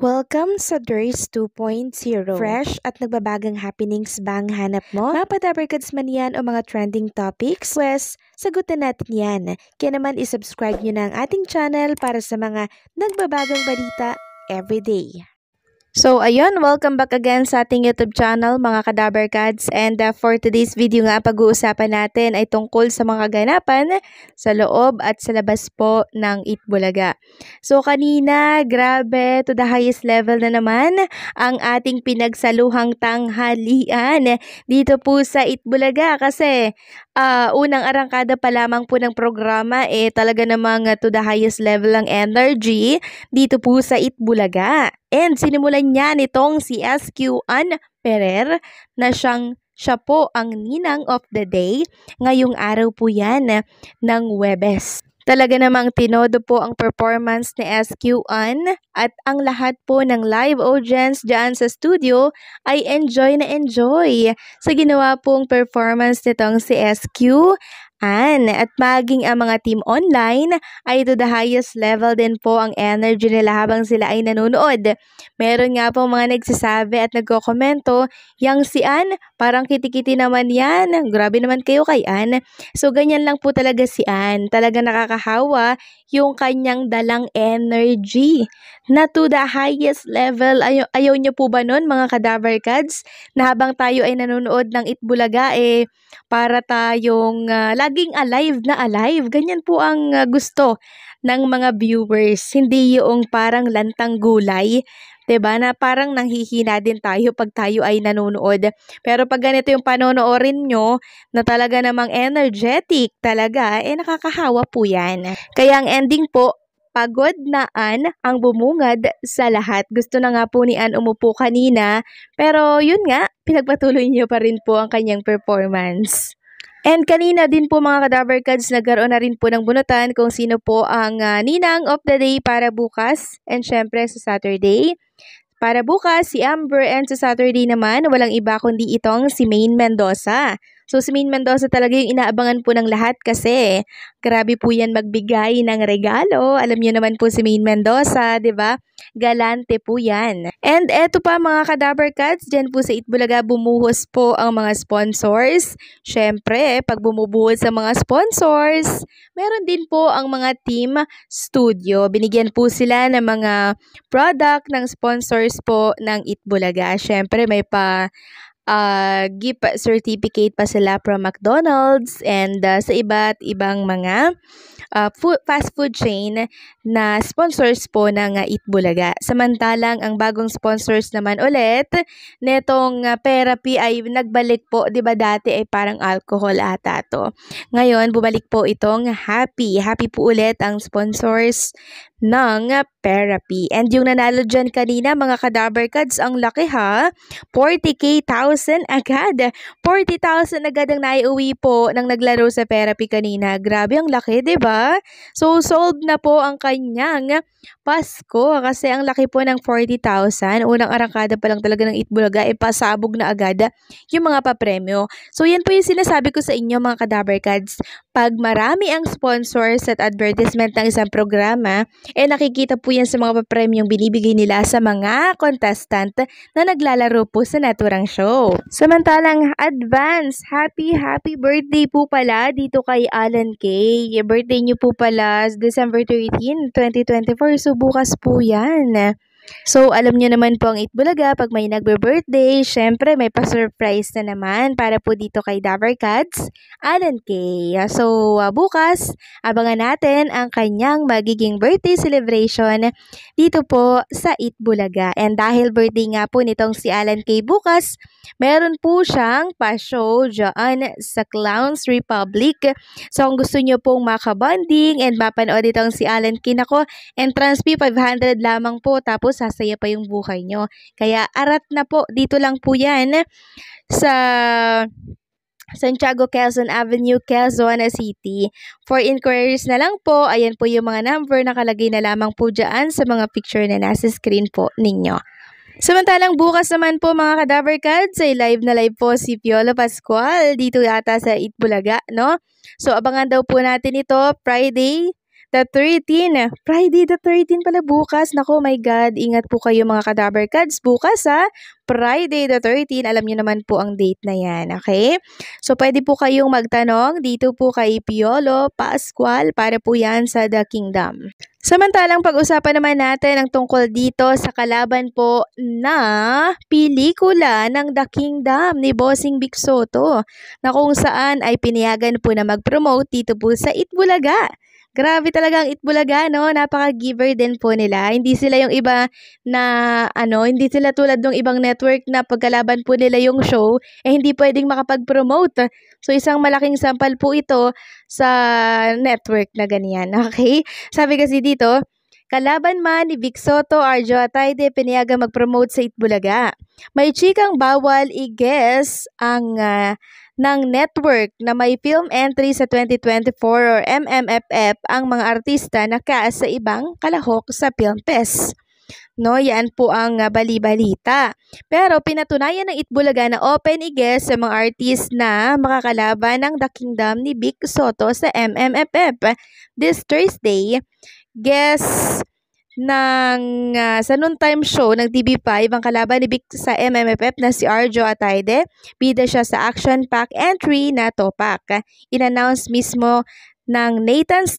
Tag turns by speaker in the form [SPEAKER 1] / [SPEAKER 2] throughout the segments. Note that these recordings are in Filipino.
[SPEAKER 1] Welcome sa DRS 2.0. Fresh at nagbabagang happenings ba ang hanap mo? Mga padabarkads man yan o mga trending topics? Pues, sagutan natin yan. Kaya naman isubscribe nyo na ang ating channel para sa mga nagbabagang balita everyday. So ayun, welcome back again sa ating YouTube channel mga kadabarkads, and for today's video nga pag-uusapan natin ay tungkol sa mga ganapan sa loob at sa labas po ng Itbulaga. So kanina, grabe, to the highest level na naman ang ating pinagsaluhang tanghalian dito po sa Itbulaga kasi unang arangkada pa lamang po ng programa talaga namang to the highest level ang energy dito po sa Itbulaga. And sinimulan niya nitong si SQ-an Perer na siya po ang ninang of the day. Ngayong araw po yan ng Huwebes. Talaga namang tinodo po ang performance ni SQ-an at ang lahat po ng live audience dyan sa studio ay enjoy na enjoy sa ginawa pong performance nitong si SQ-an. At maging ang mga team online ay to the highest level din po ang energy nila habang sila ay nanonood. Meron nga po mga nagsasabi at nagkokomento, yang si Ann, parang kitikiti naman yan. Grabe naman kayo kay Ann. So ganyan lang po talaga si Ann. Talaga nakakahawa yung kanyang dalang energy na to the highest level. Ayaw niyo po ba nun mga kadabarkads na habang tayo ay nanonood ng Itbulaga para tayong laging alive na alive. Ganyan po ang gusto ng mga viewers. Hindi yung parang lantang gulay. 'Di ba? Na parang nanghihina din tayo pag tayo ay nanonood. Pero pag ganito yung panonoorin nyo, na talaga namang energetic talaga, nakakahawa po yan. Kaya ang ending po, pagod na Ann ang bumungad sa lahat. Gusto na nga po ni Ann umupo kanina, pero yun nga, pinagpatuloy niyo pa rin po ang kanyang performance. And kanina din po mga kadabarkads, nagkaroon na rin po ng bunutan kung sino po ang ninang of the day para bukas and syempre sa Saturday. Para bukas, si Amber, and sa Saturday naman, walang iba kundi itong si Maine Mendoza. So si Maine Mendoza talaga yung inaabangan po ng lahat kasi grabe po yan magbigay ng regalo. Alam niyo naman po si Maine Mendoza, 'di ba? Galante po yan. And eto pa mga kadabarkads, dyan po sa Itbulaga bumuhos po ang mga sponsors. Syempre, pag bumubuhos sa mga sponsors, meron din po ang mga team studio. Binigyan po sila ng mga product ng sponsors po ng Itbulaga. Syempre, may pa gift certificate pa sila from McDonald's and sa iba't ibang mga fast food chain na sponsors po ng Itbulaga. Samantalang ang bagong sponsors naman ulit netong Therapy ay nagbalik po, 'di ba dati ay parang alcohol ata to. Ngayon bumalik po itong Happy. Happy po ulit ang sponsors ng Therapy. And yung nanalo dyan kanina mga kadabarkads, ang laki ha, 40,000 agad. 40,000 agad ang naiuwi po nang naglaro sa Therapy kanina. Grabe ang laki, 'di ba? So sold na po ang kanyang Pasko kasi ang laki po ng 40,000. Unang arangkada pa lang talaga ng Itbulaga pasabog na agad yung mga papremyo. So yan po yung sinasabi ko sa inyo mga kadabarkads. Pag marami ang sponsors at advertisement ng isang programa, nakikita po yan sa mga papremyong binibigay nila sa mga contestant na naglalaro po sa naturang show. Samantalang advance, happy birthday po pala dito kay Alan K. Birthday niyo po pala December 13, 2024. So bukas po yan. So, alam nyo naman po ang Itbulaga, pag may nagbe-birthday, syempre may pa-surprise na naman para po dito kay Dabarkads, Alan K. So, bukas, abangan natin ang kanyang magiging birthday celebration dito po sa Itbulaga. And dahil birthday nga po nitong si Alan K bukas, meron po siyang pa-show dyan sa Clowns Republic. So, kung gusto nyo pong makabonding and mapanood itong si Alan K, nako, entrance fee 500 lamang po, tapos sasaya pa yung buhay nyo. Kaya arat na po, dito lang po yan sa Santiago Quezon Avenue, Quezon City. For inquiries na lang po, ayan po yung mga number nakalagay na lamang po dyan sa mga picture na nasa screen po ninyo. Samantalang bukas naman po mga kadabarkads, ay live na live po si Piolo Pascual dito yata sa Itbulaga, no? So abangan daw po natin ito Friday, the 13. Friday the 13 pala bukas. Nako, my God. Ingat po kayo mga Kadaver Cards. Bukas ha. Friday the 13. Alam niyo naman po ang date na yan. Okay? So, pwede po kayong magtanong dito po kay Piolo Pascual para po yan sa The Kingdom. Samantalang pag-usapan naman natin ang tungkol dito sa kalaban po na pelikula ng The Kingdom ni Bossing Vic Soto na kung saan ay pinayagan po na mag-promote dito po sa Itbulaga. Grabe talaga ang Itbulaga, no? Napaka-giver din po nila. Hindi sila yung iba na, hindi sila tulad ng ibang network na pagkalaban po nila yung show, hindi pwedeng makapag-promote. So, isang malaking sampal po ito sa network na ganyan, okay? Sabi kasi dito, kalaban man ni Vic Soto, Arjo Atayde, pinayagan mag-promote sa Itbulaga. May chikang bawal i-guess ang ng network na may film entry sa 2024 or MMFF ang mga artista na cast sa ibang kalahok sa Film Fest. No, yan po ang bali-balita. Pero pinatunayan ng Itbulaga na open i-guess sa mga artist na makakalaban ng The Kingdom ni Vic Soto sa MMFF. This Thursday, guess sa noontime show ng TV5 ang kalaban ni Vic sa MMFF na si Arjo Atayde. Bida siya sa action-pack entry na Topak. In-announce mismo ng Nathan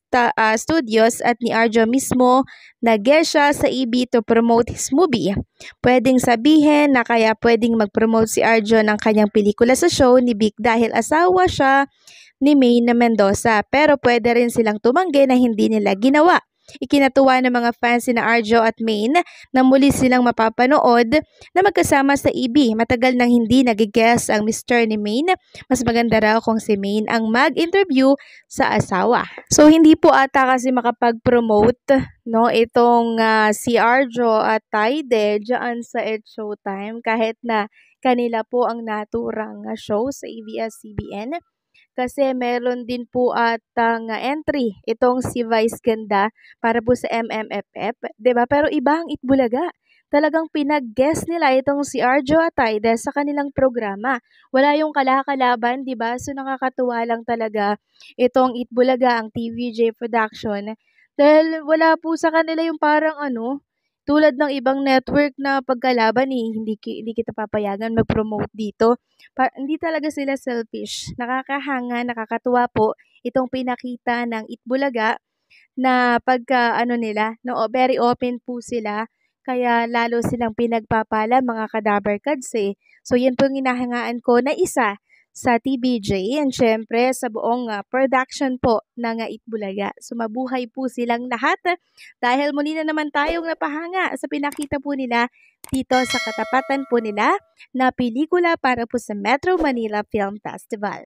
[SPEAKER 1] Studios at ni Arjo mismo na guest siya sa EB to promote his movie. Pwedeng sabihin na kaya pwedeng mag-promote si Arjo ng kanyang pelikula sa show ni Vic dahil asawa siya ni Maine Mendoza, pero pwede rin silang tumanggi na hindi nila ginawa. Ikinatuwa ng mga fans na Arjo at Maine na muli silang mapapanood na magkasama sa EB. Matagal nang hindi nag-guess ang Mr. ni Maine. Mas maganda raw kung si Maine ang mag-interview sa asawa. So, hindi po ata kasi makapag-promote itong si Arjo at Tayde dyan sa It's Showtime kahit na kanila po ang naturang show sa ABS-CBN. Kasi meron din po atang entry itong si Vice Ganda para po sa MMFF, 'di ba? Pero iba ang Itbulaga. Talagang pinag-guest nila itong si Arjo Atayde sa kanilang programa. Wala yung kalakalaban, 'di ba? So nakakatuwa lang talaga itong Itbulaga, ang TVJ production. Dahil wala po sa kanila yung parang tulad ng ibang network na pagkalaban hindi kita papayagan mag-promote dito. Hindi talaga sila selfish. Nakakahanga, nakakatuwa po itong pinakita ng Itbulaga na pagka nila, very open po sila. Kaya lalo silang pinagpapala mga Kadaver Cards eh. So yan po yung hinahangaan ko na isa sa TBJ and syempre sa buong production po ng Itbulaga. So mabuhay po silang lahat dahil muli na naman tayong napahanga sa pinakita po nila dito sa katapatan po nila na pelikula para po sa Metro Manila Film Festival.